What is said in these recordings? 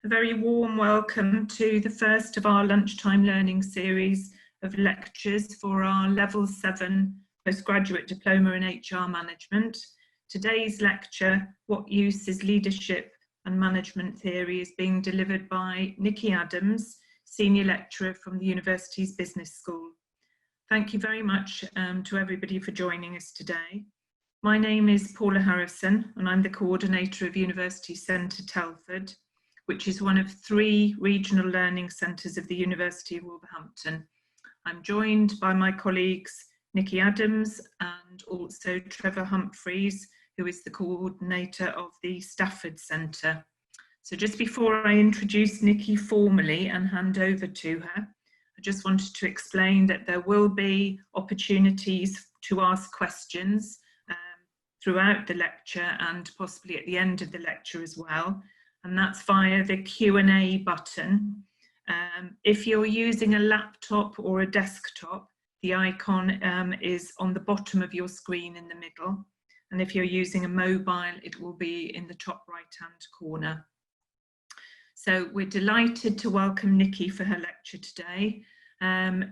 A very warm welcome to the first of our Lunchtime Learning series of lectures for our Level 7 Postgraduate Diploma in HR Management. Today's lecture, What Use is Leadership and Management Theory, is being delivered by Nicky Adams, Senior Lecturer from the University's Business School. Thank you very much to everybody for joining us today. My name is Paula Harrison and I'm the Coordinator of University Centre Telford, which is one of 3 regional learning centres of the University of Wolverhampton. I'm joined by my colleagues Nicky Adams and also Trevor Humphreys, who is the coordinator of the Stafford Centre. So just before I introduce Nicky formally and hand over to her, I just wanted to explain that there will be opportunities to ask questions throughout the lecture and possibly at the end of the lecture as well. And that's via the Q&A button. If you're using a laptop or a desktop, the icon is on the bottom of your screen in the middle. And if you're using a mobile, it will be in the top right-hand corner. So we're delighted to welcome Nicky for her lecture today.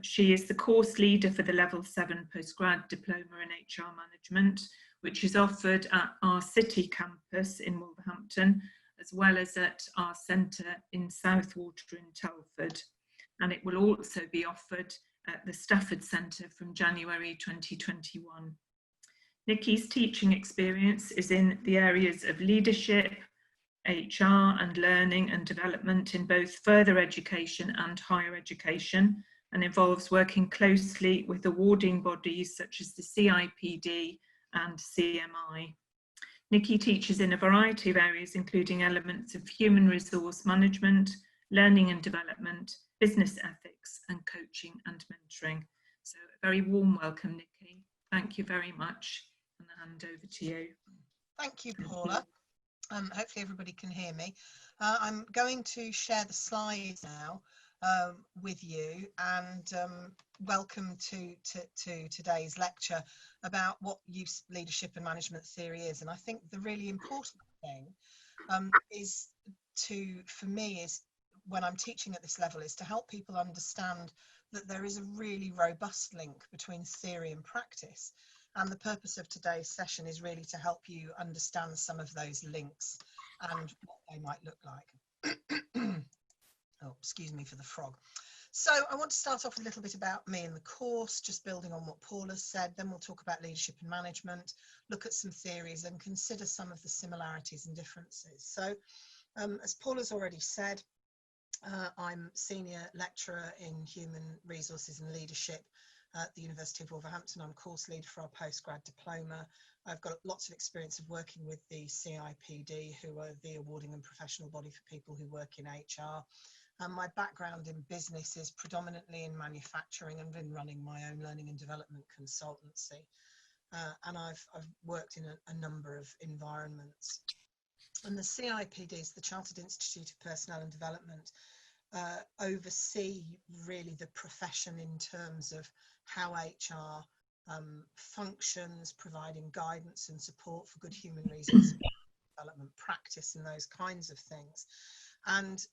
She is the course leader for the Level 7 Postgrad Diploma in HR Management, which is offered at our city campus in Wolverhampton, as well as at our centre in Southwater in Telford. And it will also be offered at the Stafford Centre from January 2021. Nicky's teaching experience is in the areas of leadership, HR and learning and development in both further education and higher education, and involves working closely with awarding bodies such as the CIPD and CMI. Nicky teaches in a variety of areas, including elements of human resource management, learning and development, business ethics, and coaching and mentoring. So a very warm welcome, Nicky. Thank you very much, and I'll hand over to you. Thank you, Paula. Hopefully everybody can hear me. I'm going to share the slides now with you, and welcome to today's lecture about what use leadership and management theory is. And I think the really important thing is for me, when I'm teaching at this level, is to help people understand that there is a really robust link between theory and practice. And the purpose of today's session is really to help you understand some of those links and what they might look like. Oh, excuse me for the frog. So I want to start off with a little bit about me and the course, just building on what Paula said. Then we'll talk about leadership and management, look at some theories and consider some of the similarities and differences. So as Paula's already said, I'm Senior Lecturer in Human Resources and Leadership at the University of Wolverhampton. I'm course leader for our postgrad diploma. I've got lots of experience of working with the CIPD, who are the awarding and professional body for people who work in HR. And my background in business is predominantly in manufacturing and in running my own learning and development consultancy. And I've worked in a number of environments. And the CIPDs, the Chartered Institute of Personnel and Development, oversee really the profession in terms of how HR functions, providing guidance and support for good human resource development practice and those kinds of things. And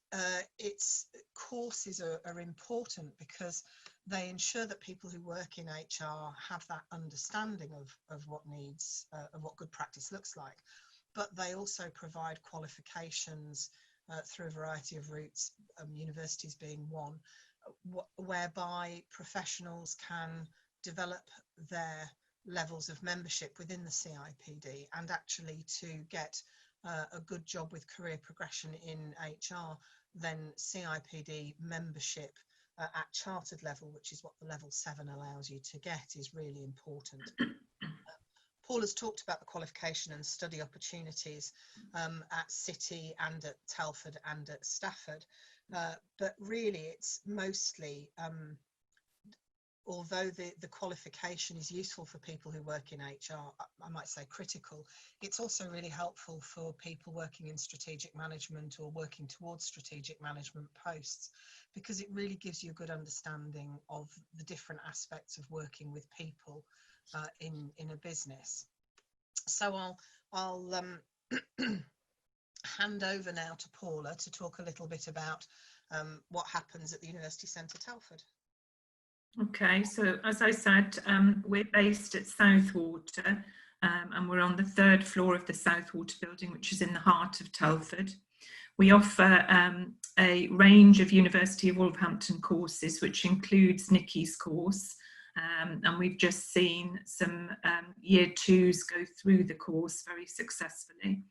its courses are important because they ensure that people who work in HR have that understanding of what needs, of what good practice looks like. But they also provide qualifications through a variety of routes, universities being one, whereby professionals can develop their levels of membership within the CIPD, and actually to get a good job with career progression in HR, then CIPD membership at chartered level, which is what the Level 7 allows you to get, is really important. Paul has talked about the qualification and study opportunities at City and at Telford and at Stafford, but really it's mostly, although the qualification is useful for people who work in HR, I might say critical, it's also really helpful for people working in strategic management or working towards strategic management posts, because it really gives you a good understanding of the different aspects of working with people in a business. So I'll hand over now to Paula to talk a little bit about what happens at the University Centre Telford. Okay, so as I said, we're based at Southwater, and we're on the 3rd floor of the Southwater building, which is in the heart of Telford. We offer a range of University of Wolverhampton courses, which includes Nicky's course, and we've just seen some year 2s go through the course very successfully,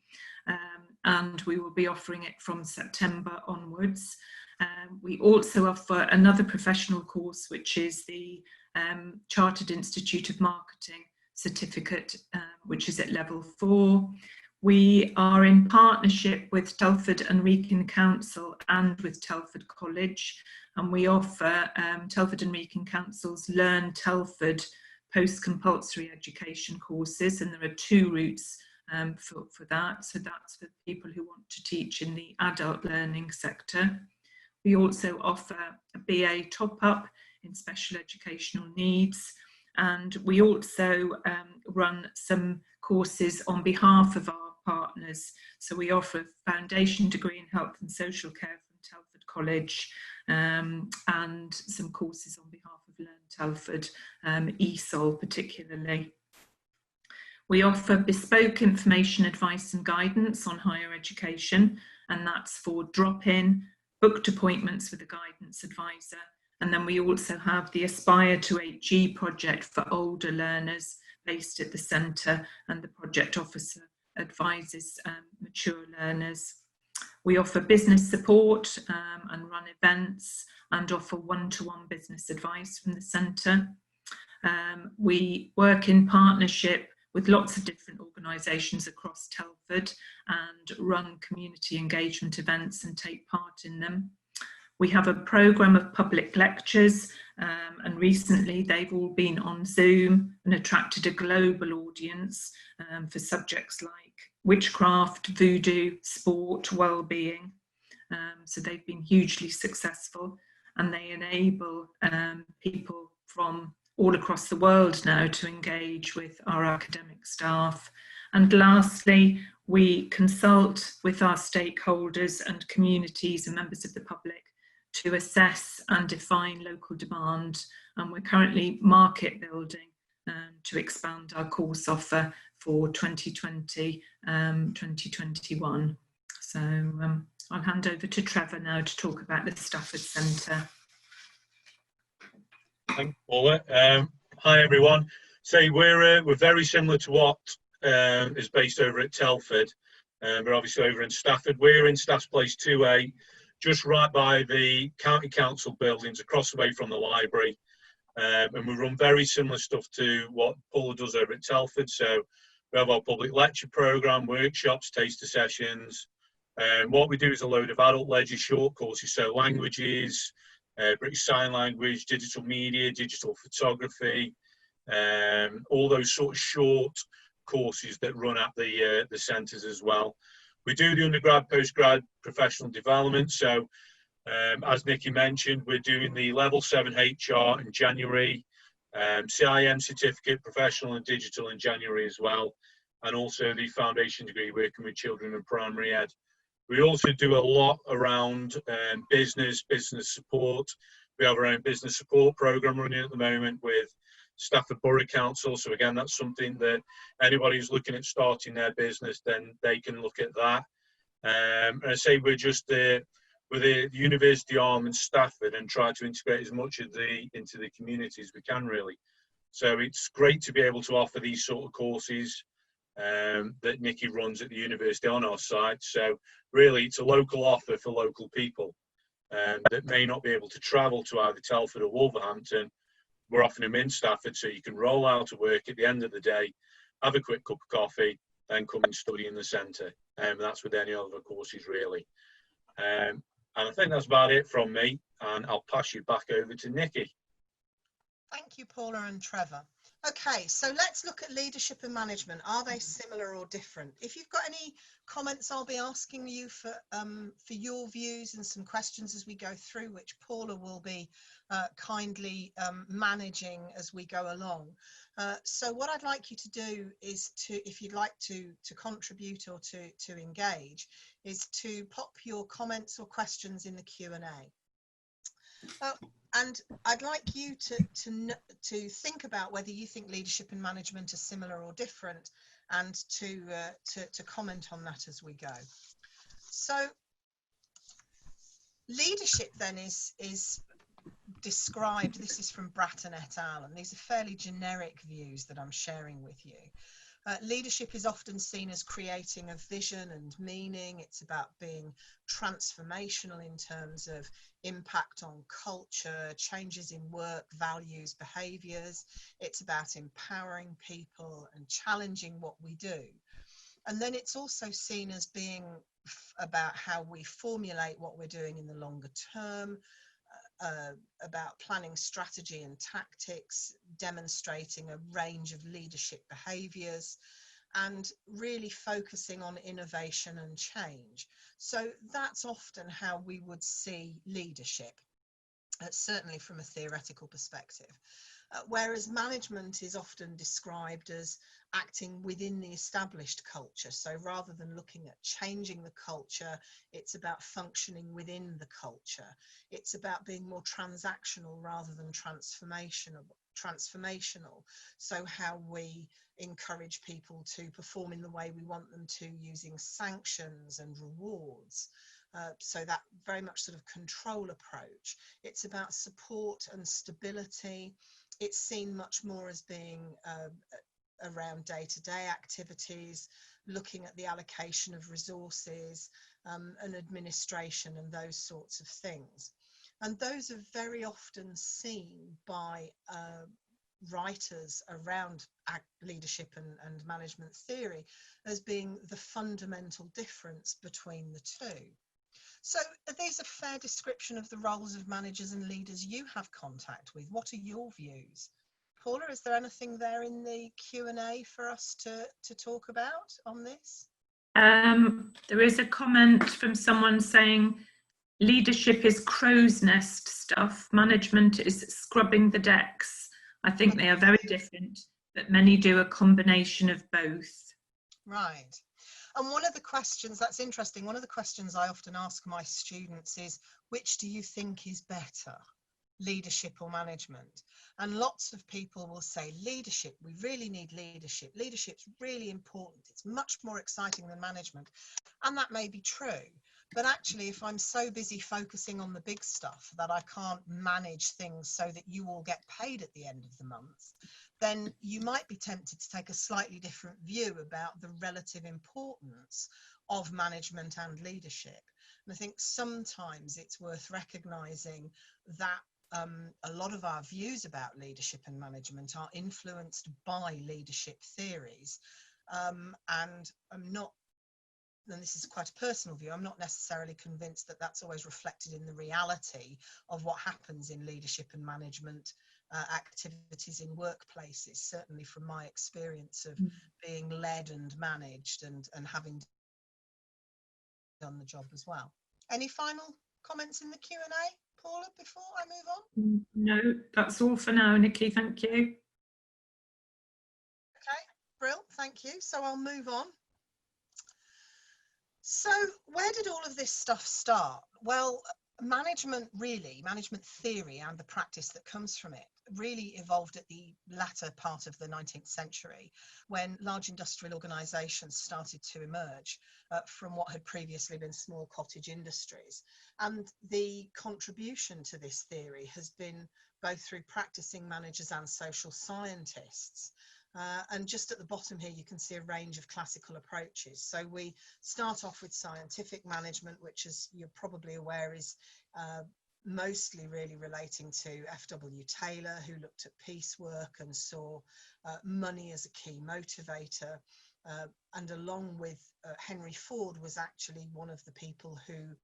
and we will be offering it from September onwards. We also offer another professional course, which is the Chartered Institute of Marketing certificate, which is at level 4. We are in partnership with Telford and Wrekin Council and with Telford College, and we offer Telford and Wrekin Council's Learn Telford post-compulsory education courses, and there are 2 routes for that. So that's for people who want to teach in the adult learning sector. We also offer a BA top-up in special educational needs, and we also run some courses on behalf of our partners. So we offer a foundation degree in health and social care from Telford College, and some courses on behalf of Learn Telford, ESOL particularly. We offer bespoke information, advice and guidance on higher education, and that's for drop-in, booked appointments with a guidance advisor. And then we also have the Aspire to 8G project for older learners based at the centre, and the project officer advises mature learners. We offer business support and run events, and offer one-to-one business advice from the centre. We work in partnership with lots of different organisations across Telford and run community engagement events and take part in them. We have a programme of public lectures, and recently they've all been on Zoom and attracted a global audience for subjects like witchcraft, voodoo, sport, well-being. So they've been hugely successful, and they enable people from all across the world now to engage with our academic staff. And lastly, we consult with our stakeholders and communities and members of the public to assess and define local demand, and we're currently market building to expand our course offer for 2020-2021. So I'll hand over to Trevor now to talk about the Stafford Centre. Thanks, Paula. Hi everyone. So we're very similar to what is based over at Telford. We're obviously over in Stafford. We're in Staff's Place 2A, just right by the County Council buildings, across the way from the library. And we run very similar stuff to what Paula does over at Telford. So we have our public lecture programme, workshops, taster sessions. What we do is a load of adult leisure short courses, so languages, British Sign Language, digital media, digital photography, all those sort of short courses that run at the centres as well. We do the undergrad, postgrad, professional development. So as Nicky mentioned, we're doing the level 7 HR in January, CIM certificate, professional and digital in January as well, and also the foundation degree working with children in primary ed. We also do a lot around business support. We have our own business support programme running at the moment with Stafford Borough Council. So again, that's something that anybody who's looking at starting their business, then they can look at that. And I say we're just with the university arm in Stafford and try to integrate as much of into the community as we can, really. So it's great to be able to offer these sort of courses that Nicky runs at the university on our site. So really it's a local offer for local people that may not be able to travel to either Telford or Wolverhampton. We're offering them in Stafford, so you can roll out of work at the end of the day, have a quick cup of coffee, then come and study in the centre. And that's with any other courses, really. And I think that's about it from me, and I'll pass you back over to Nicky. Thank you, Paula and Trevor. Okay, so let's look at leadership and management. Are they similar or different? If you've got any comments, I'll be asking you for your views and some questions as we go through, which Paula will be kindly managing as we go along. So what I'd like you to do is if you'd like to contribute or to engage, is to pop your comments or questions in the Q&A. And I'd like you to think about whether you think leadership and management are similar or different, and to comment on that as we go. So leadership then is described, this is from Bratton et al., and these are fairly generic views that I'm sharing with you. Leadership is often seen as creating a vision and meaning. It's about being transformational in terms of impact on culture, changes in work, values, behaviours. It's about empowering people and challenging what we do. And then it's also seen as being about how we formulate what we're doing in the longer term, about planning strategy and tactics, demonstrating a range of leadership behaviours, and really focusing on innovation and change. So that's often how we would see leadership, certainly from a theoretical perspective. Whereas management is often described as acting within the established culture. So rather than looking at changing the culture, it's about functioning within the culture. It's about being more transactional rather than transformational. So how we encourage people to perform in the way we want them to, using sanctions and rewards. So that very much sort of control approach. It's about support and stability. It's seen much more as being around day-to-day activities, looking at the allocation of resources and administration and those sorts of things. And those are very often seen by writers around leadership and management theory as being the fundamental difference between the two. So are these a fair description of the roles of managers and leaders you have contact with? What are your views? Paula, is there anything there in the Q&A for us to talk about on this? There is a comment from someone saying leadership is crow's nest stuff, management is scrubbing the decks. I think they are very different, but many do a combination of both. Right. And one of the questions, that's interesting, one of the questions I often ask my students is, which do you think is better, leadership or management? And lots of people will say leadership, we really need leadership. Leadership's really important. It's much more exciting than management. And that may be true. But actually, if I'm so busy focusing on the big stuff that I can't manage things so that you all get paid at the end of the month, then you might be tempted to take a slightly different view about the relative importance of management and leadership. And I think sometimes it's worth recognizing that a lot of our views about leadership and management are influenced by leadership theories. And I'm not, and this is quite a personal view, I'm not necessarily convinced that that's always reflected in the reality of what happens in leadership and management activities in workplaces, certainly from my experience of being led and managed and having done the job as well. Any final comments in the Q&A, Paula, before I move on? No, that's all for now, Nicky, thank you. Okay, Brill, thank you. So I'll move on. So where did all of this stuff start? Well, management theory and the practice that comes from it really evolved at the latter part of the 19th century, when large industrial organisations started to emerge from what had previously been small cottage industries. And the contribution to this theory has been both through practicing managers and social scientists. And just at the bottom here, you can see a range of classical approaches. So we start off with scientific management, which, as you're probably aware, is mostly really relating to F.W. Taylor, who looked at piecework and saw money as a key motivator. And along with Henry Ford, was actually one of the people who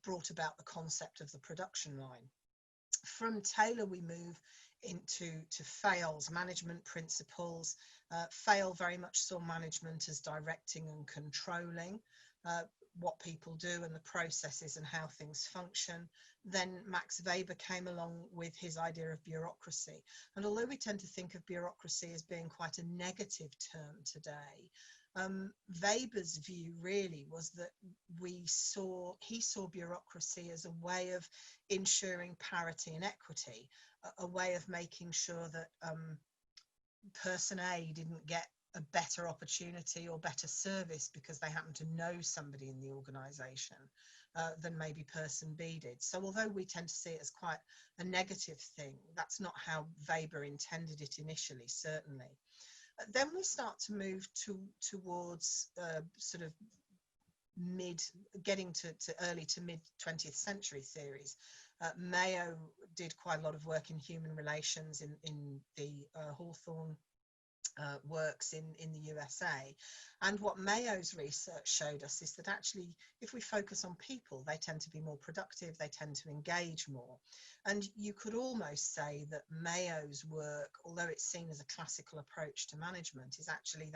brought about the concept of the production line. From Taylor, we move into Fayol's management principles. Fayol very much saw management as directing and controlling what people do and the processes and how things function. Then Max Weber came along with his idea of bureaucracy. And although we tend to think of bureaucracy as being quite a negative term today, Weber's view really was that he saw bureaucracy as a way of ensuring parity and equity, a way of making sure that person A didn't get a better opportunity or better service because they happen to know somebody in the organisation than maybe person B did. So although we tend to see it as quite a negative thing, that's not how Weber intended it initially, certainly. Then we start to move towards sort of getting to early to mid 20th century theories. Mayo did quite a lot of work in human relations in the Hawthorne works in the USA, and what Mayo's research showed us is that actually if we focus on people, they tend to be more productive, they tend to engage more. And you could almost say that Mayo's work, although it's seen as a classical approach to management, is actually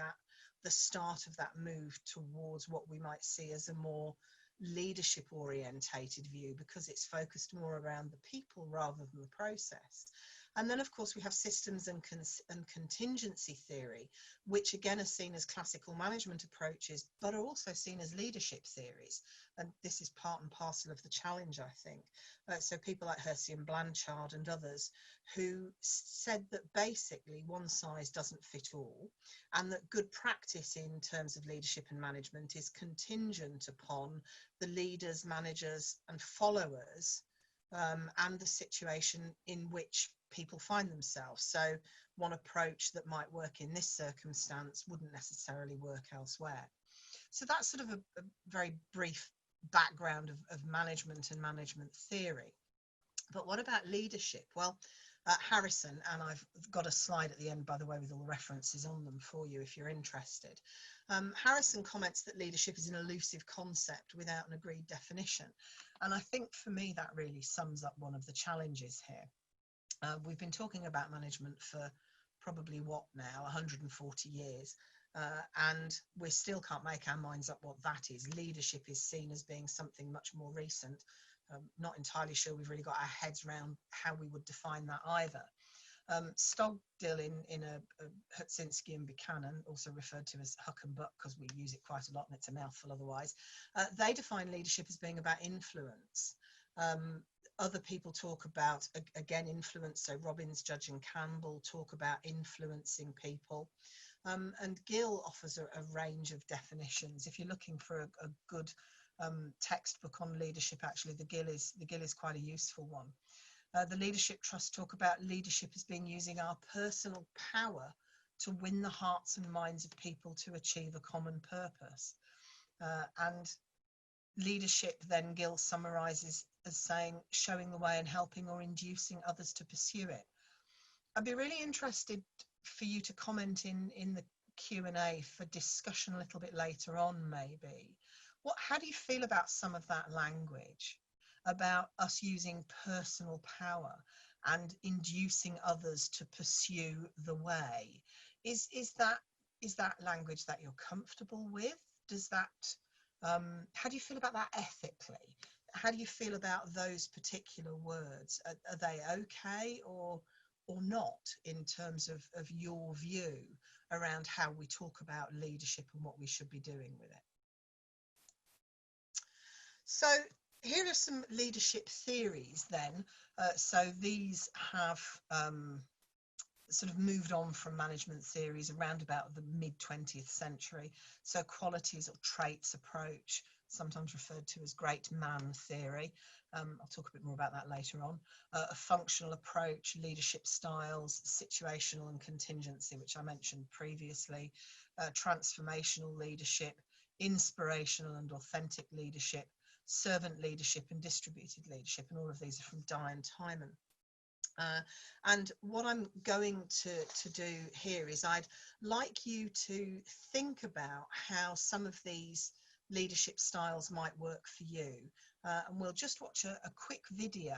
the start of that move towards what we might see as a more leadership orientated view, because it's focused more around the people rather than the process. And then, of course, we have systems and contingency theory, which again are seen as classical management approaches, but are also seen as leadership theories. And this is part and parcel of the challenge, I think. So people like Hersey and Blanchard and others who said that basically one size doesn't fit all, and that good practice in terms of leadership and management is contingent upon the leaders, managers and followers and the situation in which people find themselves. So one approach that might work in this circumstance wouldn't necessarily work elsewhere. So that's sort of a very brief background of management and management theory. But what about leadership? Well, Harrison, and I've got a slide at the end, by the way, with all the references on them for you if you're interested. Harrison comments that leadership is an elusive concept without an agreed definition. And I think for me that really sums up one of the challenges here. We've been talking about management for probably what now, 140 years, and we still can't make our minds up what that is. Leadership is seen as being something much more recent. Not entirely sure we've really got our heads around how we would define that either. Stogdill in Hutzinski and Buchanan, also referred to as Huck and Buck because we use it quite a lot and it's a mouthful otherwise, they define leadership as being about influence. Other people talk about, again, influence. So Robbins, Judge and Campbell talk about influencing people. And Gill offers a range of definitions. If you're looking for a good textbook on leadership, actually, the Gill is quite a useful one. The Leadership Trust talk about leadership as being using our personal power to win the hearts and minds of people to achieve a common purpose. And leadership, then, Gill summarizes as saying showing the way and helping or inducing others to pursue it. I'd be really interested for you to comment in the Q&A for discussion a little bit later on, maybe. How do you feel about some of that language about us using personal power and inducing others to pursue the way? Is that language that you're comfortable with? Does that how do you feel about that ethically? How do you feel about those particular words? Are they okay or not in terms of your view around how we talk about leadership and what we should be doing with it? So here are some leadership theories then. So these have sort of moved on from management theories around about the mid-20th century. So qualities or traits approach, sometimes referred to as great man theory. I'll talk a bit more about that later on. A functional approach, leadership styles, situational and contingency, which I mentioned previously, transformational leadership, inspirational and authentic leadership, servant leadership and distributed leadership, and all of these are from Dye and Timon. And what I'm going to do here is I'd like you to think about how some of these leadership styles might work for you. And we'll just watch a quick video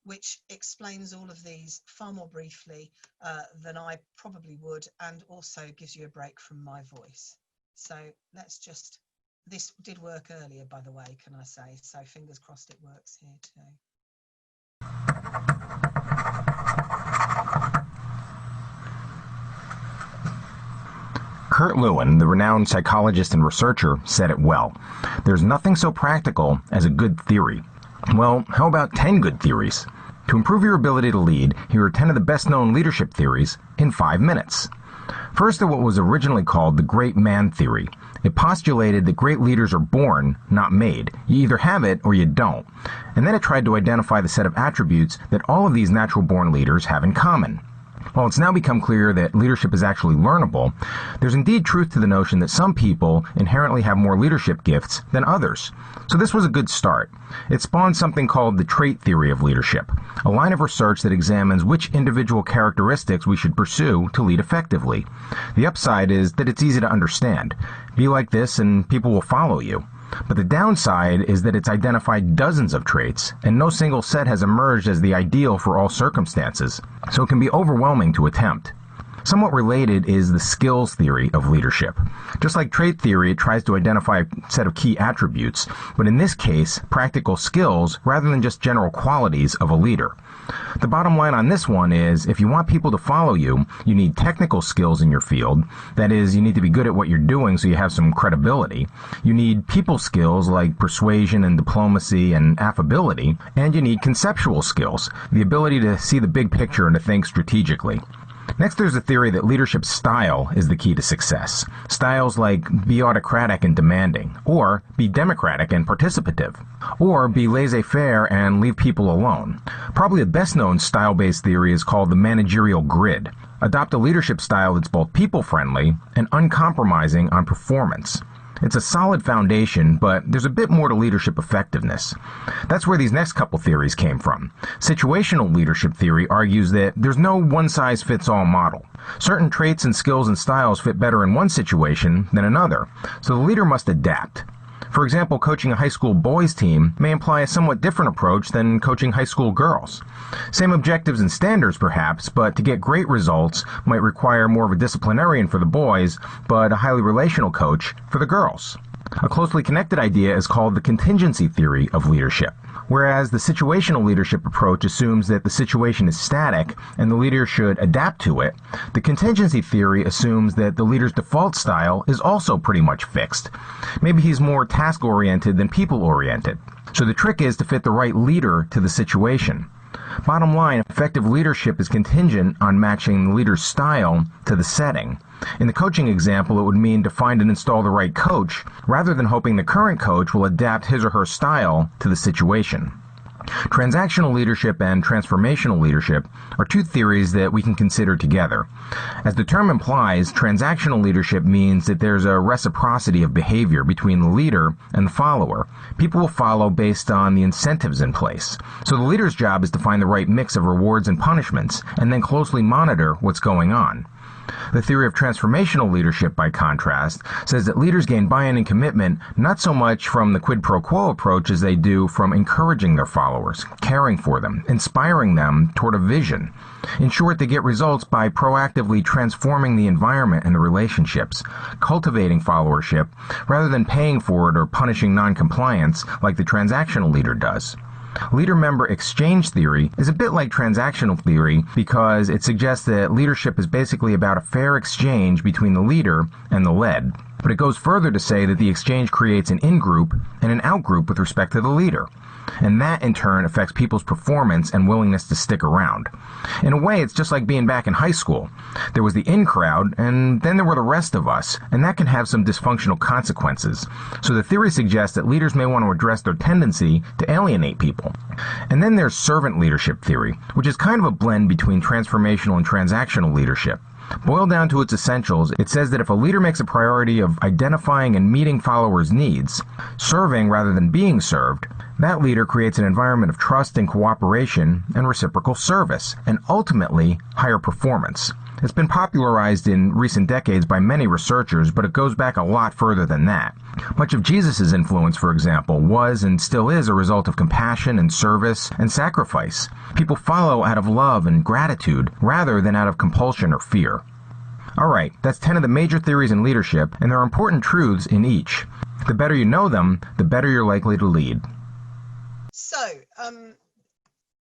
which explains all of these far more briefly than I probably would, and also gives you a break from my voice. So let's just, this did work earlier, by the way, can I say? So fingers crossed it works here too. Kurt Lewin, the renowned psychologist and researcher, said it well. There's nothing so practical as a good theory. Well, how about 10 good theories? To improve your ability to lead, here are 10 of the best-known leadership theories in 5 minutes. First are what was originally called the great man theory. It postulated that great leaders are born, not made. You either have it or you don't. And then it tried to identify the set of attributes that all of these natural-born leaders have in common. While it's now become clear that leadership is actually learnable, there's indeed truth to the notion that some people inherently have more leadership gifts than others. So this was a good start. It spawned something called the trait theory of leadership, a line of research that examines which individual characteristics we should pursue to lead effectively. The upside is that it's easy to understand. Be like this and people will follow you. But the downside is that it's identified dozens of traits, and no single set has emerged as the ideal for all circumstances, so it can be overwhelming to attempt. Somewhat related is the skills theory of leadership. Just like trait theory, it tries to identify a set of key attributes, but in this case, practical skills rather than just general qualities of a leader. The bottom line on this one is, if you want people to follow you, you need technical skills in your field. That is, you need to be good at what you're doing so you have some credibility. You need people skills like persuasion and diplomacy and affability. And you need conceptual skills, the ability to see the big picture and to think strategically. Next, there's the theory that leadership style is the key to success. Styles like be autocratic and demanding, or be democratic and participative, or be laissez-faire and leave people alone. Probably the best-known style-based theory is called the managerial grid. Adopt a leadership style that's both people-friendly and uncompromising on performance. It's a solid foundation, but there's a bit more to leadership effectiveness. That's where these next couple theories came from. Situational leadership theory argues that there's no one-size-fits-all model. Certain traits and skills and styles fit better in one situation than another, so the leader must adapt. For example, coaching a high school boys team may imply a somewhat different approach than coaching high school girls. Same objectives and standards perhaps, but to get great results might require more of a disciplinarian for the boys, but a highly relational coach for the girls. A closely connected idea is called the contingency theory of leadership. Whereas the situational leadership approach assumes that the situation is static and the leader should adapt to it, the contingency theory assumes that the leader's default style is also pretty much fixed. Maybe he's more task-oriented than people-oriented. So the trick is to fit the right leader to the situation. Bottom line, effective leadership is contingent on matching the leader's style to the setting. In the coaching example, it would mean to find and install the right coach, rather than hoping the current coach will adapt his or her style to the situation. Transactional leadership and transformational leadership are two theories that we can consider together. As the term implies, transactional leadership means that there's a reciprocity of behavior between the leader and the follower. People will follow based on the incentives in place. So the leader's job is to find the right mix of rewards and punishments, and then closely monitor what's going on. The theory of transformational leadership, by contrast, says that leaders gain buy-in and commitment not so much from the quid pro quo approach as they do from encouraging their followers, caring for them, inspiring them toward a vision. In short, they get results by proactively transforming the environment and the relationships, cultivating followership, rather than paying for it or punishing non-compliance like the transactional leader does. Leader-member exchange theory is a bit like transactional theory because it suggests that leadership is basically about a fair exchange between the leader and the led. But it goes further to say that the exchange creates an in-group and an out-group with respect to the leader. And that, in turn, affects people's performance and willingness to stick around. In a way, it's just like being back in high school. There was the in crowd, and then there were the rest of us, and that can have some dysfunctional consequences. So the theory suggests that leaders may want to address their tendency to alienate people. And then there's servant leadership theory, which is kind of a blend between transformational and transactional leadership. Boiled down to its essentials, it says that if a leader makes a priority of identifying and meeting followers' needs, serving rather than being served, that leader creates an environment of trust and cooperation and reciprocal service, and ultimately higher performance. It's been popularized in recent decades by many researchers, but it goes back a lot further than that. Much of Jesus' influence, for example, was and still is a result of compassion and service and sacrifice. People follow out of love and gratitude rather than out of compulsion or fear. All right, that's 10 of the major theories in leadership, and there are important truths in each. The better you know them, the better you're likely to lead. So,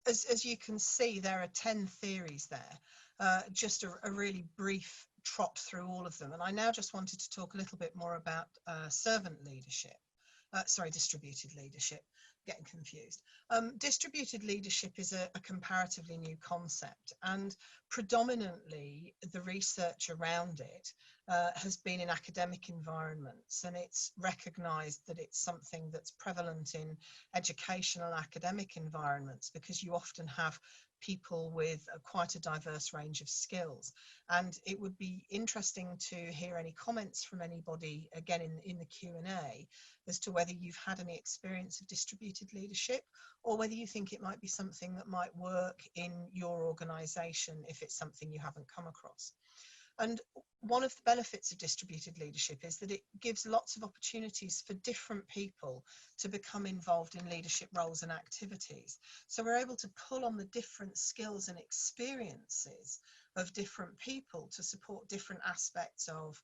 as you can see, there are 10 theories there. Just a really brief trot through all of them. And I now just wanted to talk a little bit more about servant leadership. Distributed leadership, getting confused. Distributed leadership is a comparatively new concept, and predominantly the research around it has been in academic environments, and it's recognized that it's something that's prevalent in educational academic environments because you often have people with quite a diverse range of skills. And it would be interesting to hear any comments from anybody, again, in the Q&A, as to whether you've had any experience of distributed leadership, or whether you think it might be something that might work in your organisation if it's something you haven't come across. And one of the benefits of distributed leadership is that it gives lots of opportunities for different people to become involved in leadership roles and activities. So we're able to pull on the different skills and experiences of different people to support different aspects of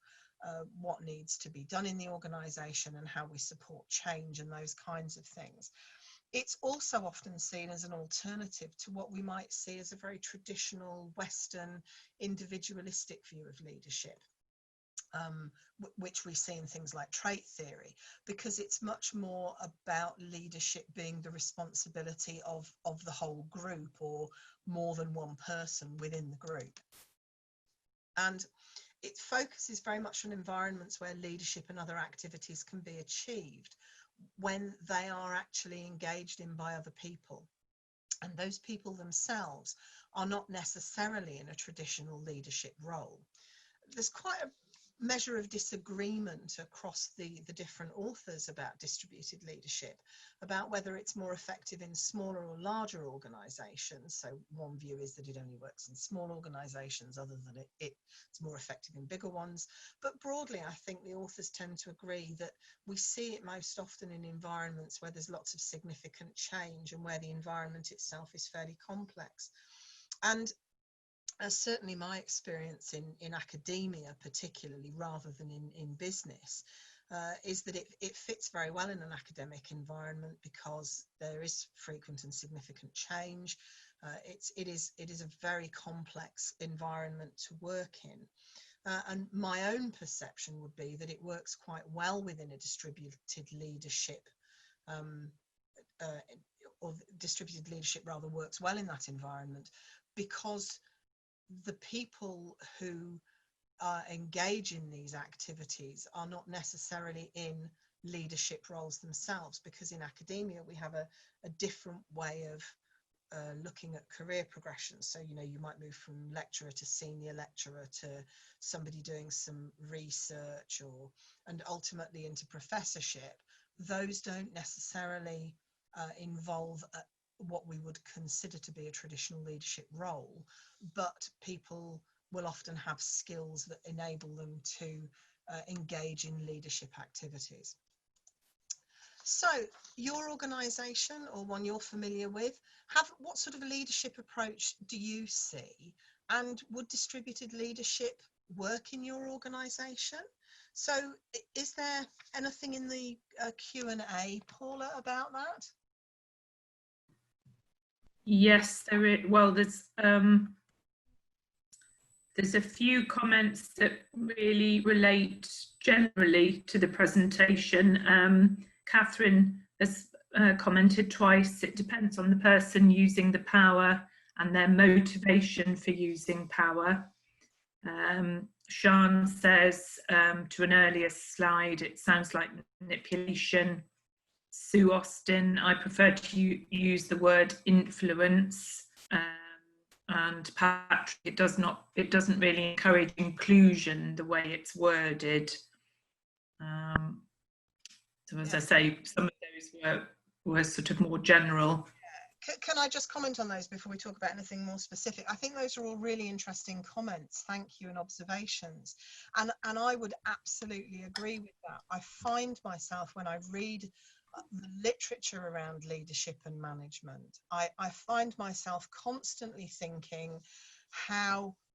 what needs to be done in the organisation and how we support change and those kinds of things. It's also often seen as an alternative to what we might see as a very traditional Western individualistic view of leadership, which we see in things like trait theory, because it's much more about leadership being the responsibility of the whole group or more than one person within the group. And it focuses very much on environments where leadership and other activities can be achieved when they are actually engaged in by other people. And those people themselves are not necessarily in a traditional leadership role. There's quite a measure of disagreement across the different authors about distributed leadership, about whether it's more effective in smaller or larger organisations. So one view is that it only works in small organisations, other than it's more effective in bigger ones. But broadly, I think the authors tend to agree that we see it most often in environments where there's lots of significant change and where the environment itself is fairly complex. And certainly my experience in academia, particularly rather than in business, is that it fits very well in an academic environment because there is frequent and significant change. It is a very complex environment to work in. And my own perception would be that it works quite well within a distributed leadership, or distributed leadership rather works well in that environment, because the people who engage in these activities are not necessarily in leadership roles themselves, because in academia we have a different way of looking at career progression. So, you know, you might move from lecturer to senior lecturer to somebody doing some research and ultimately into professorship. Those don't necessarily involve what we would consider to be a traditional leadership role, but people will often have skills that enable them to engage in leadership activities. So your organisation, or one you're familiar with, what sort of a leadership approach do you see, and would distributed leadership work in your organisation? So is there anything in the Q&A, Paula, about that? Yes, there is. Well, there's a few comments that really relate generally to the presentation. Catherine has commented twice, it depends on the person using the power and their motivation for using power. Sean says to an earlier slide, it sounds like manipulation. Sue Austin, I prefer to use the word influence. And Patrick, it doesn't really encourage inclusion the way it's worded. So as I say, some of those were sort of more general. Can I just comment on those before we talk about anything more specific? I think those are all really interesting comments. Thank you, and observations. And I would absolutely agree with that. I find myself, when I read the literature around leadership and management, I find myself constantly thinking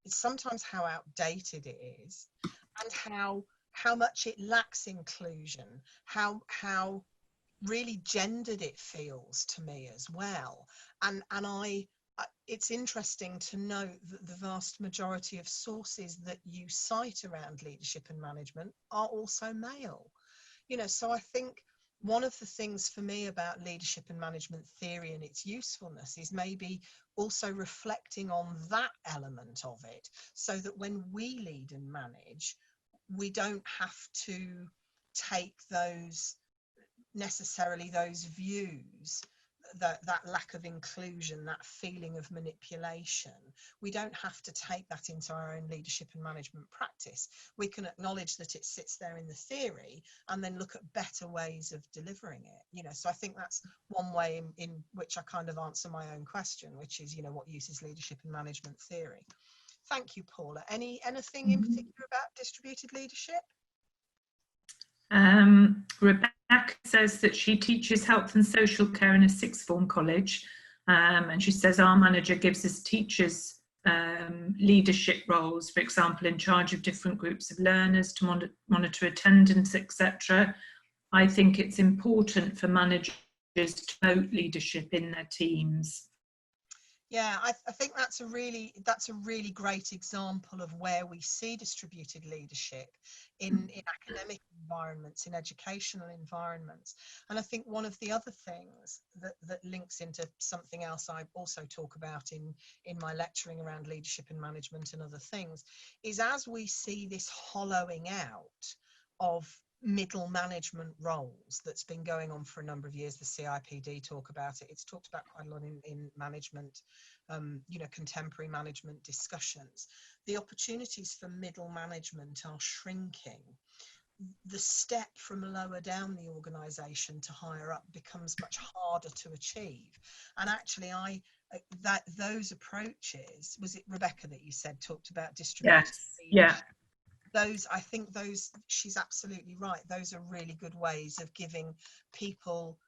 sometimes how outdated it is, and how much it lacks inclusion, how really gendered it feels to me as well. And it's interesting to note that the vast majority of sources that you cite around leadership and management are also male. So I think one of the things for me about leadership and management theory and its usefulness is maybe also reflecting on that element of it, so that when we lead and manage, we don't have to take those views, that lack of inclusion, that feeling of manipulation, we don't have to take that into our own leadership and management practice. We can acknowledge that it sits there in the theory and then look at better ways of delivering it. So I think that's one way in which I kind of answer my own question, which is, what use is leadership and management theory? Thank you, Paula. Anything in particular about distributed leadership? Rebecca says that she teaches health and social care in a sixth form college, and she says our manager gives us teachers leadership roles, for example, in charge of different groups of learners to monitor attendance, etc. I think it's important for managers to promote leadership in their teams. Yeah, I think that's a really great example of where we see distributed leadership in academic environments, in educational environments. And I think one of the other things that links into something else I also talk about in my lecturing around leadership and management and other things, is as we see this hollowing out of middle management roles that's been going on for a number of years. The CIPD talk about it. It's talked about quite a lot in management, contemporary management discussions. The opportunities for middle management are shrinking. The step from lower down the organisation to higher up becomes much harder to achieve. And actually, those approaches, was it Rebecca that you said talked about distributed leadership? Yeah. She's absolutely right. Those are really good ways of giving people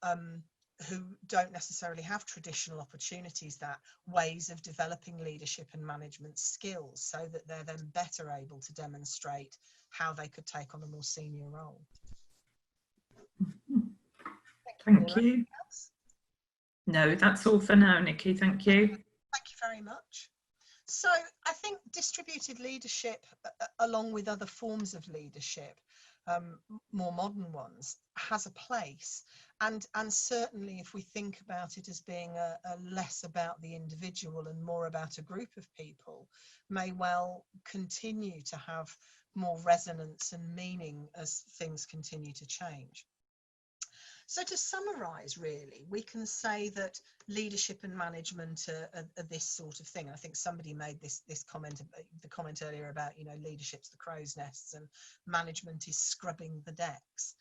who don't necessarily have traditional opportunities that ways of developing leadership and management skills, so that they're then better able to demonstrate how they could take on a more senior role. Thank you. No, that's all for now, Nicky. Thank you. Thank you very much. So I think distributed leadership, along with other forms of leadership, more modern ones, has a place. And certainly if we think about it as being a less about the individual and more about a group of people, may well continue to have more resonance and meaning as things continue to change. So to summarise, really, we can say that leadership and management are this sort of thing. I think somebody made this comment, the comment earlier about, leadership's the crow's nests and management is scrubbing the decks.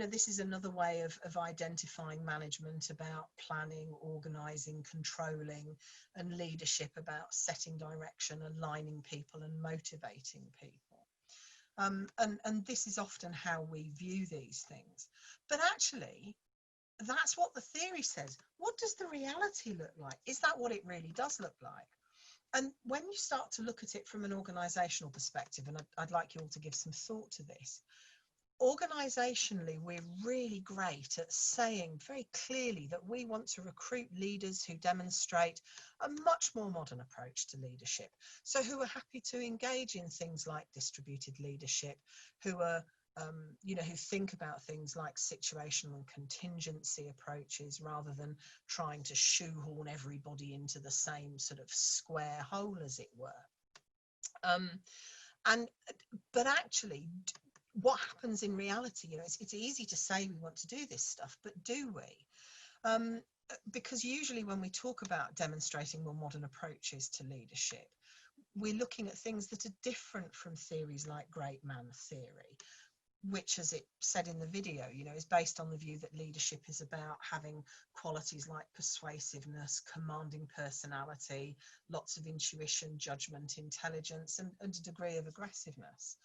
This is another way of identifying management about planning, organising, controlling, and leadership about setting direction, aligning people and motivating people. And this is often how we view these things. But actually, that's what the theory says. What does the reality look like? Is that what it really does look like? And when you start to look at it from an organisational perspective, and I'd like you all to give some thought to this, organisationally, we're really great at saying very clearly that we want to recruit leaders who demonstrate a much more modern approach to leadership. So who are happy to engage in things like distributed leadership, who are who think about things like situational and contingency approaches rather than trying to shoehorn everybody into the same sort of square hole, as it were. But actually, what happens in reality? It's easy to say we want to do this stuff, but do we? Because usually when we talk about demonstrating more modern approaches to leadership, we're looking at things that are different from theories like great man theory. which, as it said in the video, you know, is based on the view that leadership is about having qualities like persuasiveness, commanding personality, lots of intuition, judgment, intelligence, and a degree of aggressiveness.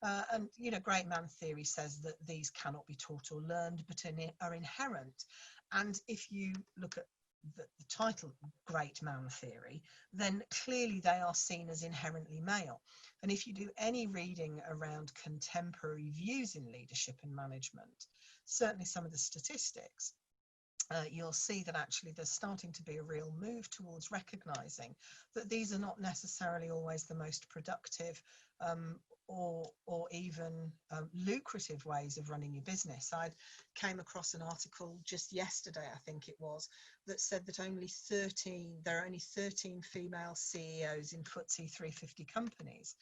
And, you know, great man theory says that these cannot be taught or learned, but are inherent. And if you look at the title Great Man Theory, then clearly they are seen as inherently male. And if you do any reading around contemporary views in leadership and management, certainly some of the statistics, you'll see that actually there's starting to be a real move towards recognizing that these are not necessarily always the most productive or even lucrative ways of running your business. I came across an article just yesterday, I think it was, that said that there are only 13 female CEOs in FTSE 350 companies,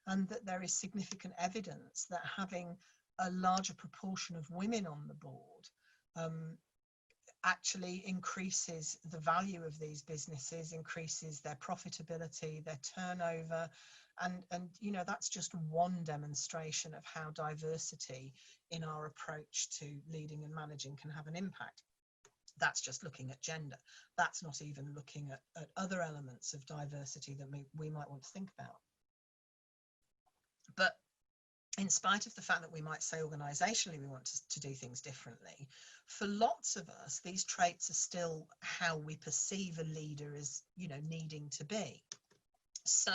and that there is significant evidence that having a larger proportion of women on the board actually increases the value of these businesses, increases their profitability, their turnover, and you know, that's just one demonstration of how diversity in our approach to leading and managing can have an impact. That's just looking at gender. That's not even looking at other elements of diversity that we might want to think about. But in spite of the fact that we might say organisationally we want to do things differently, for lots of us, these traits are still how we perceive a leader as, you know, needing to be. So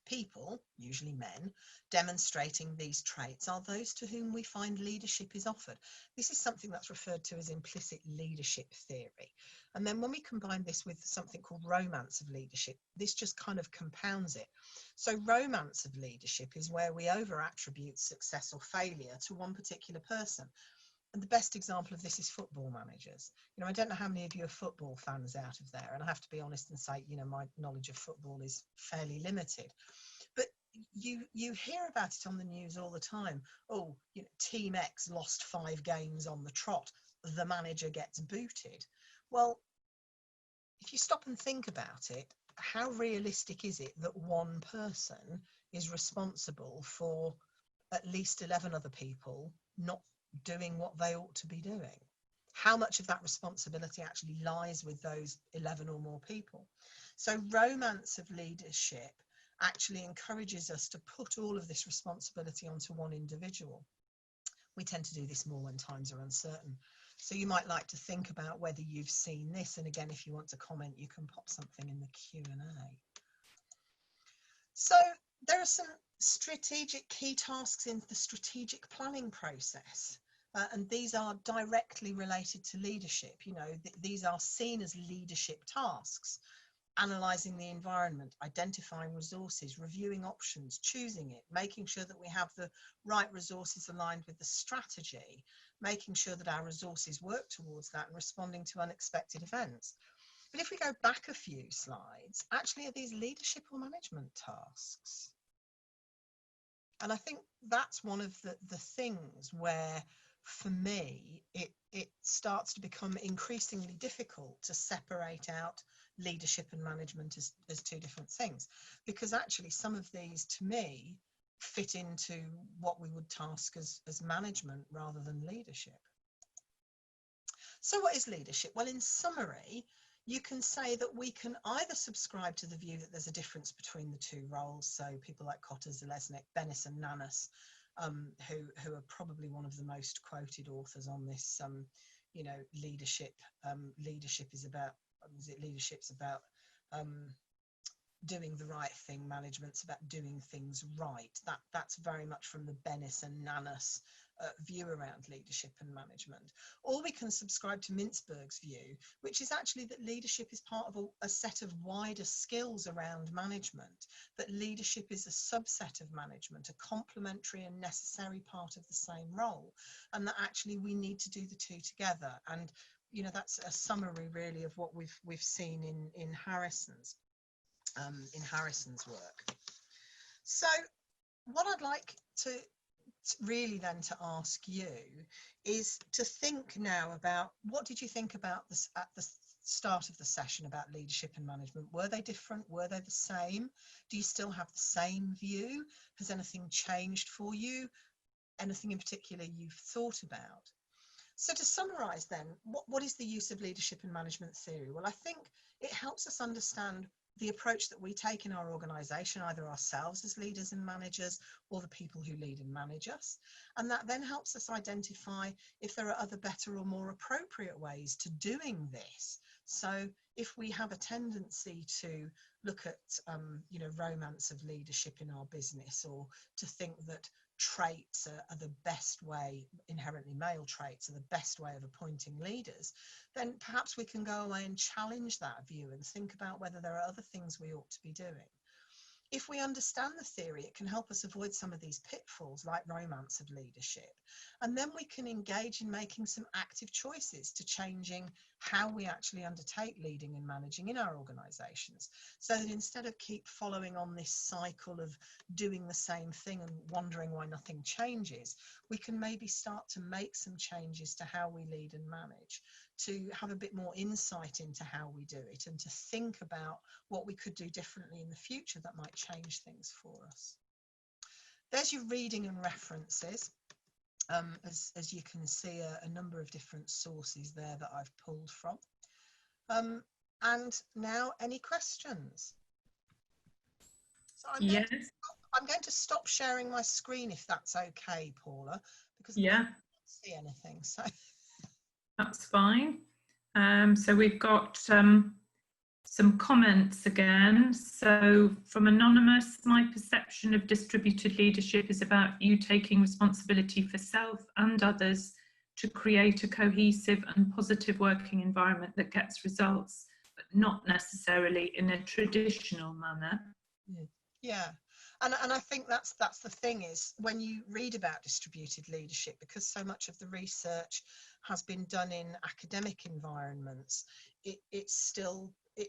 people, usually men, demonstrating these traits are those to whom we find leadership is offered. This is something that's referred to as implicit leadership theory. And then when we combine this with something called romance of leadership, this just kind of compounds it. So romance of leadership is where we over-attribute success or failure to one particular person. And the best example of this is football managers. You know, I don't know how many of you are football fans out of there, and I have to be honest and say, you know, my knowledge of football is fairly limited. But you hear about it on the news all the time. Oh, you know, Team X lost 5 games on the trot. The manager gets booted. Well, if you stop and think about it, how realistic is it that one person is responsible for at least 11 other people not doing what they ought to be doing? How much of that responsibility actually lies with those 11 or more people? So romance of leadership actually encourages us to put all of this responsibility onto one individual. We tend to do this more when times are uncertain. So you might like to think about whether you've seen this. And again, if you want to comment, you can pop something in the Q&A. So there are some strategic key tasks in the strategic planning process. And these are directly related to leadership. You know, these are seen as leadership tasks. Analysing the environment, identifying resources, reviewing options, choosing it, making sure that we have the right resources aligned with the strategy, making sure that our resources work towards that, and responding to unexpected events. But if we go back a few slides, actually are these leadership or management tasks? And I think that's one of the things where, for me, it starts to become increasingly difficult to separate out leadership and management as two different things, because actually some of these, to me, fit into what we would task as management rather than leadership. So what is leadership? Well, in summary, you can say that we can either subscribe to the view that there's a difference between the two roles. So people like Cotter, Zalesnik, Bennis and Nanas, who are probably one of the most quoted authors on this, you know, leadership. Leadership is about, leadership's about doing the right thing, management's about doing things right. That's very much from the Bennis and Nanas view around leadership and management. Or we can subscribe to Mintzberg's view, which is actually that leadership is part of a set of wider skills around management, that leadership is a subset of management, a complementary and necessary part of the same role, and that actually we need to do the two together. And you know, that's a summary really of what we've seen in Harrison's work. So what I'd like to really then to ask you is to think now about, what did you think about this at the start of the session about leadership and management? Were they different? Were they the same? Do you still have the same view? Has anything changed for you? anything in particular you've thought about. So to summarise then, what is the use of leadership and management theory? Well, I think it helps us understand the approach that we take in our organisation, either ourselves as leaders and managers or the people who lead and manage us. And that then helps us identify if there are other better or more appropriate ways to doing this. So if we have a tendency to look at, romance of leadership in our business, or to think that traits are the best way, inherently male traits are the best way of appointing leaders, then perhaps we can go away and challenge that view and think about whether there are other things we ought to be doing. If we understand the theory, it can help us avoid some of these pitfalls like romance of leadership. And then we can engage in making some active choices to changing how we actually undertake leading and managing in our organisations. So that instead of keep following on this cycle of doing the same thing and wondering why nothing changes, we can maybe start to make some changes to how we lead and manage, to have a bit more insight into how we do it, and to think about what we could do differently in the future that might change things for us. There's your reading and references. As you can see, a number of different sources there that I've pulled from. And now, any questions? So I'm going to stop sharing my screen if that's okay, Paula, because I can't see anything. So that's fine. So we've got some comments again. So from Anonymous, my perception of distributed leadership is about you taking responsibility for self and others to create a cohesive and positive working environment that gets results, but not necessarily in a traditional manner. Yeah. And I think that's the thing, is when you read about distributed leadership, because so much of the research has been done in academic environments, it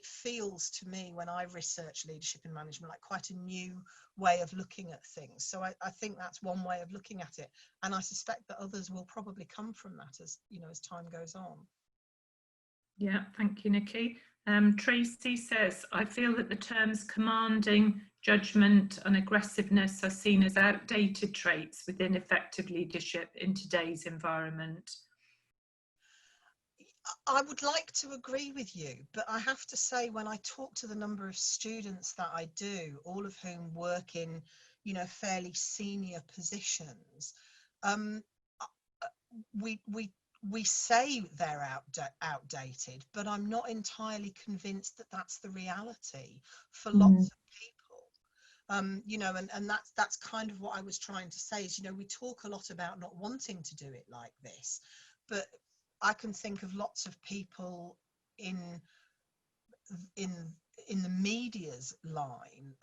feels to me, when I research leadership and management, like quite a new way of looking at things. So I think that's one way of looking at it, and I suspect that others will probably come from that as time goes on. Yeah, thank you, Nicky. Tracy says, I feel that the terms commanding, judgment and aggressiveness are seen as outdated traits within effective leadership in today's environment. I would like to agree with you, but I have to say, when I talk to the number of students that I do, all of whom work in, fairly senior positions, we say they're outdated, but I'm not entirely convinced that that's the reality for lots of people. And that's kind of what I was trying to say is, we talk a lot about not wanting to do it like this, but I can think of lots of people in the media's line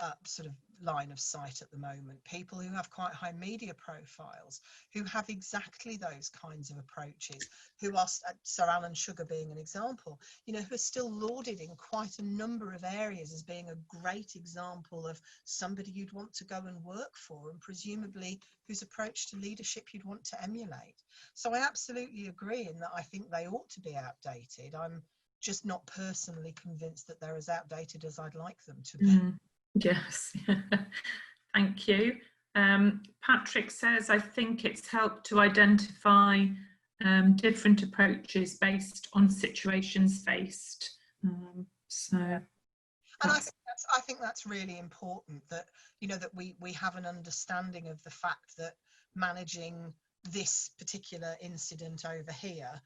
of sight at the moment, people who have quite high media profiles, who have exactly those kinds of approaches, who are, Sir Alan Sugar being an example, who are still lauded in quite a number of areas as being a great example of somebody you'd want to go and work for, and presumably whose approach to leadership you'd want to emulate. So I absolutely agree in that I think they ought to be outdated. I'm just not personally convinced that they're as outdated as I'd like them to be. Yes, thank you. Patrick says, I think it's helped to identify different approaches based on situations faced. And I think that's really important, that that we have an understanding of the fact that managing this particular incident over here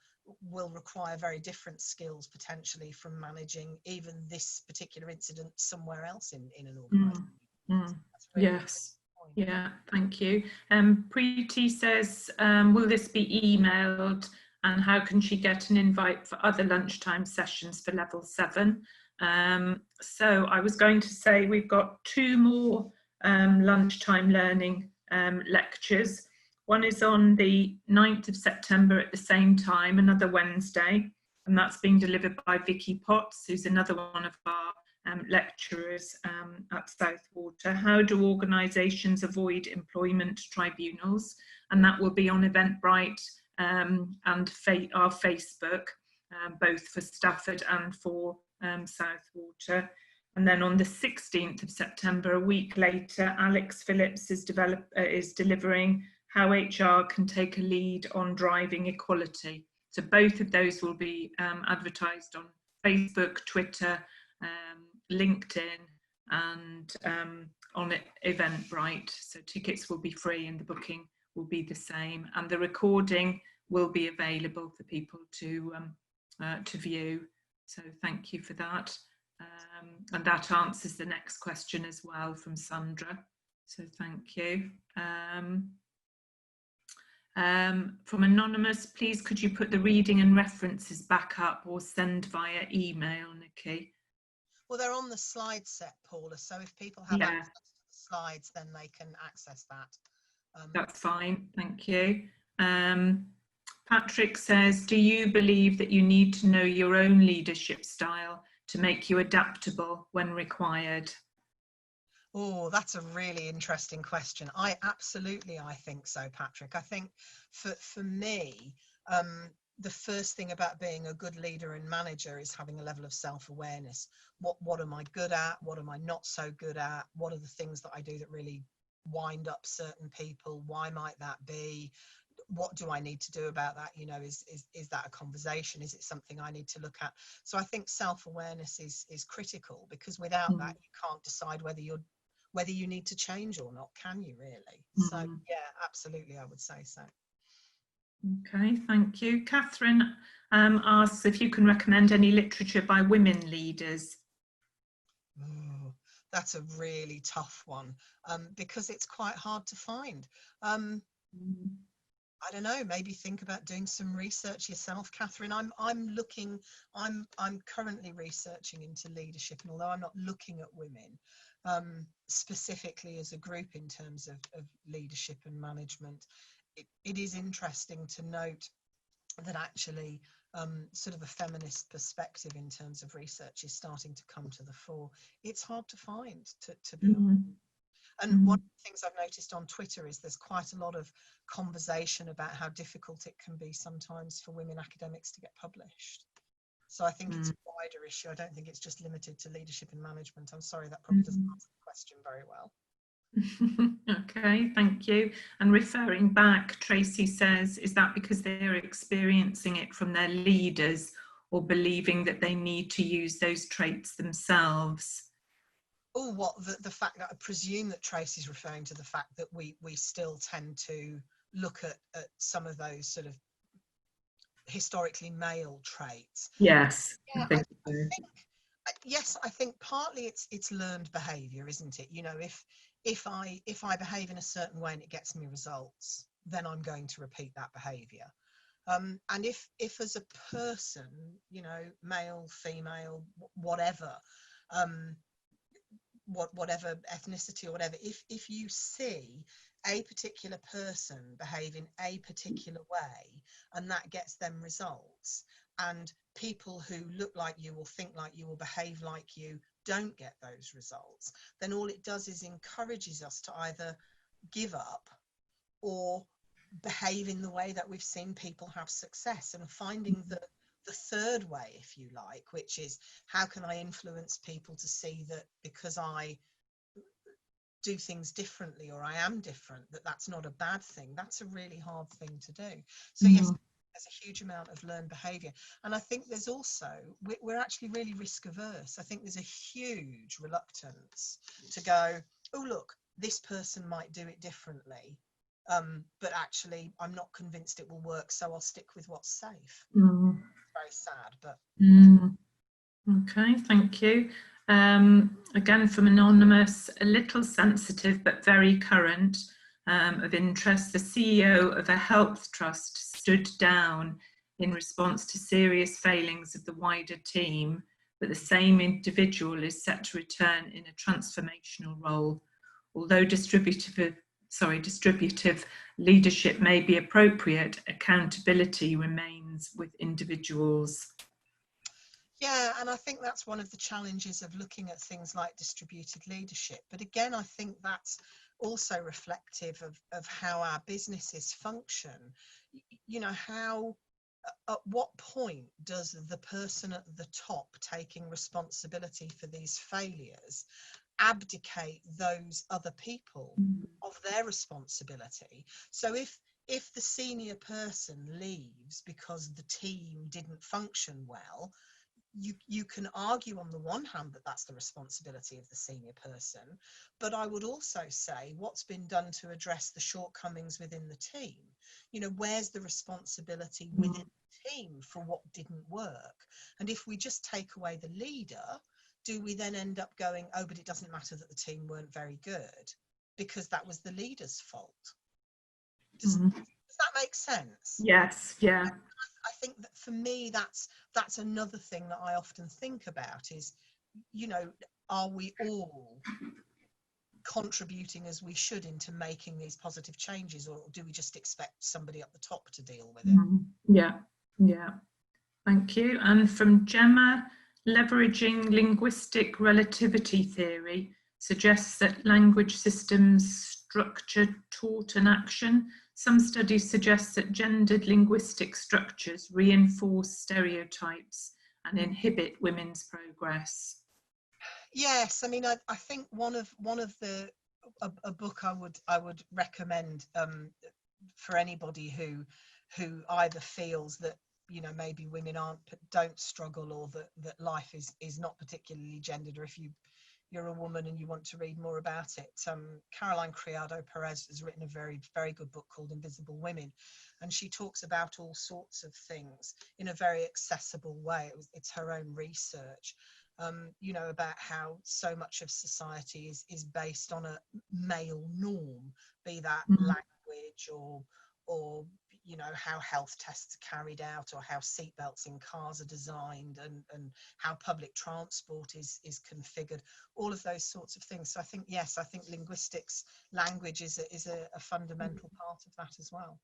will require very different skills potentially from managing even this particular incident somewhere else in an organisation. Yes. Yeah, thank you. Preeti says, will this be emailed, and how can she get an invite for other lunchtime sessions for level 7? So I was going to say we've got 2 more lunchtime learning lectures. One is on the 9th of September at the same time, another Wednesday, and that's being delivered by Vicky Potts, who's another one of our lecturers at Southwater. How do organisations avoid employment tribunals? And that will be on Eventbrite and our Facebook, both for Stafford and for Southwater. And then on the 16th of September, a week later, Alex Phillips is delivering how HR can take a lead on driving equality. So both of those will be advertised on Facebook, Twitter, LinkedIn, and on Eventbrite. So tickets will be free and the booking will be the same, and the recording will be available for people to view. So thank you for that. And that answers the next question as well from Sandra. So thank you. From Anonymous, please could you put the reading and references back up or send via email, Nicky? Well, they're on the slide set, Paula, so if people have access to the slides, then they can access that. That's fine, thank you. Patrick says, do you believe that you need to know your own leadership style to make you adaptable when required? Oh, that's a really interesting question. I think so, Patrick. I think for me, the first thing about being a good leader and manager is having a level of self-awareness. What am I good at? What am I not so good at? What are the things that I do that really wind up certain people? Why might that be? What do I need to do about that? You know, is that a conversation? Is it something I need to look at? So I think self-awareness is critical, because without that, you can't decide whether you need to change or not, can you really? So yeah, absolutely, I would say so. Okay, thank you. Catherine asks if you can recommend any literature by women leaders. Oh, that's a really tough one, because it's quite hard to find. I don't know, maybe think about doing some research yourself, Catherine. I'm currently researching into leadership, and although I'm not looking at women specifically as a group in terms of leadership and management, it is interesting to note that actually sort of a feminist perspective in terms of research is starting to come to the fore. It's hard to find, to be honest. And one of the things I've noticed on Twitter is there's quite a lot of conversation about how difficult it can be sometimes for women academics to get published. So I think it's a wider issue. I don't think it's just limited to leadership and management. I'm sorry, that probably doesn't answer the question very well. Okay, thank you. And referring back, Tracy says, is that because they're experiencing it from their leaders or believing that they need to use those traits themselves? Oh, what, the fact that I presume that Tracy's referring to the fact that we still tend to look at some of those sort of historically male traits. Yes, Yeah, I think so. Yes, I think partly it's learned behaviour, isn't it? You know, if I behave in a certain way and it gets me results, then I'm going to repeat that behaviour. And if as a person, you know, male, female, whatever, whatever ethnicity or whatever, if you see a particular person behave in a particular way and that gets them results, and people who look like you or think like you or behave like you don't get those results, then all it does is encourages us to either give up or behave in the way that we've seen people have success, and finding the third way, if you like, which is how can I influence people to see that because I do things differently or I am different, that's not a bad thing. That's a really hard thing to do. So yes, there's a huge amount of learned behaviour, and I think there's also, we're actually really risk averse. I think there's a huge reluctance to go, oh look, this person might do it differently, but actually I'm not convinced it will work, so I'll stick with what's safe. Very sad, but okay, thank you. Again from Anonymous, a little sensitive but very current, of interest. The CEO of a health trust stood down in response to serious failings of the wider team, but the same individual is set to return in a transformational role. Although distributive leadership may be appropriate, accountability remains with individuals. Yeah, and I think that's one of the challenges of looking at things like distributed leadership. But again, I think that's also reflective of how our businesses function. You know, how, at what point does the person at the top taking responsibility for these failures abdicate those other people of their responsibility. So if the senior person leaves because the team didn't function well, you can argue on the one hand that that's the responsibility of the senior person, but I would also say what's been done to address the shortcomings within the team. You know, where's the responsibility within the team for what didn't work? And if we just take away the leader, do we then end up going, oh, but it doesn't matter that the team weren't very good because that was the leader's fault? Does that make sense? Yes, yeah. I think that for me, that's another thing that I often think about is, you know, are we all contributing as we should into making these positive changes, or do we just expect somebody up the top to deal with it? Yeah, yeah. Thank you. And from Gemma, leveraging linguistic relativity theory suggests that language systems structure taught and action. Some studies suggest that gendered linguistic structures reinforce stereotypes and inhibit women's progress. Yes, I mean, I think one of a book I would recommend for anybody who either feels that, you know, maybe women don't struggle, or that life is not particularly gendered, or if you're a woman and you want to read more about it. Caroline Criado Perez has written a very, very good book called Invisible Women, and she talks about all sorts of things in a very accessible way. It's her own research, you know, about how so much of society is based on a male norm, be that language or you know, how health tests are carried out, or how seatbelts in cars are designed, and how public transport is configured, all of those sorts of things. So I think, yes, I think linguistics, language is a fundamental part of that as well.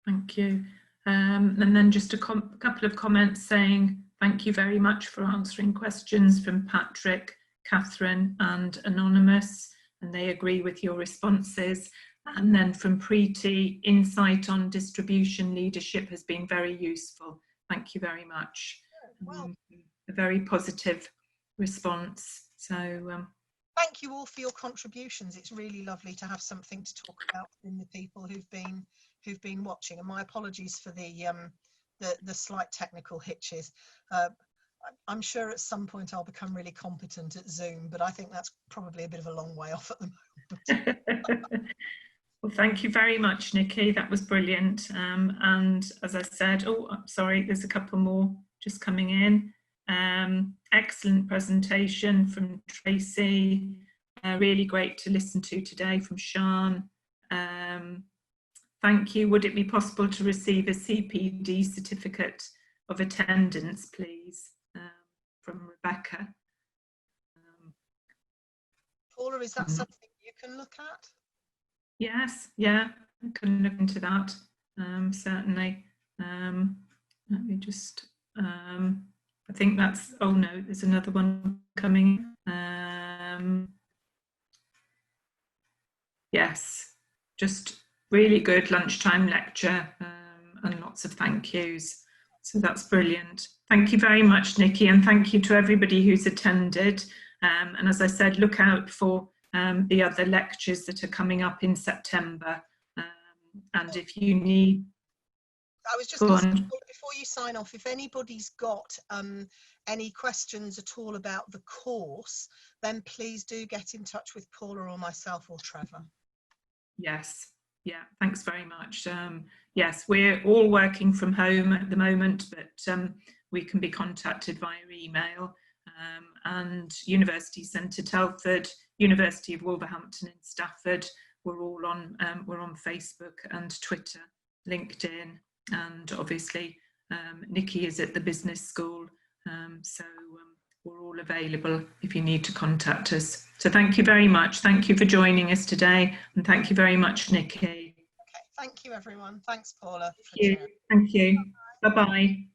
Thank you. And then just a couple of comments saying thank you very much for answering questions from Patrick, Catherine and Anonymous, and they agree with your responses. And then from Preeti, insight on distribution leadership has been very useful. Thank you very much. Well, a very positive response. So thank you all for your contributions. It's really lovely to have something to talk about in the people who've been watching. And my apologies for the slight technical hitches. I'm sure at some point I'll become really competent at Zoom, but I think that's probably a bit of a long way off at the moment. Well, thank you very much, Nicky. That was brilliant. And as I said, sorry, there's a couple more just coming in. Excellent presentation from Tracy. Really great to listen to today from Sean. Thank you. Would it be possible to receive a CPD certificate of attendance, please? From Rebecca. Paula, is that something you can look at? Yes, yeah, I can look into that, certainly. Let me just, I think that's, oh no, there's another one coming. Yes, just really good lunchtime lecture, and lots of thank yous. So that's brilliant. Thank you very much, Nicky, and thank you to everybody who's attended. And as I said, look out for the other lectures that are coming up in September, and if you need, I was just going to say, before you sign off, if anybody's got any questions at all about the course, then please do get in touch with Paula or myself or Trevor. Yes, yeah, thanks very much. Yes, we're all working from home at the moment, but we can be contacted via email, and University Centre Telford, University of Wolverhampton in Stafford, we're all on Facebook and Twitter, LinkedIn, and obviously Nicky is at the business school, so we're all available if you need to contact us. So thank you very much. Thank you for joining us today, and thank you very much, Nicky. Okay, thank you everyone. Thanks, Paula. Thank you. Bye-bye.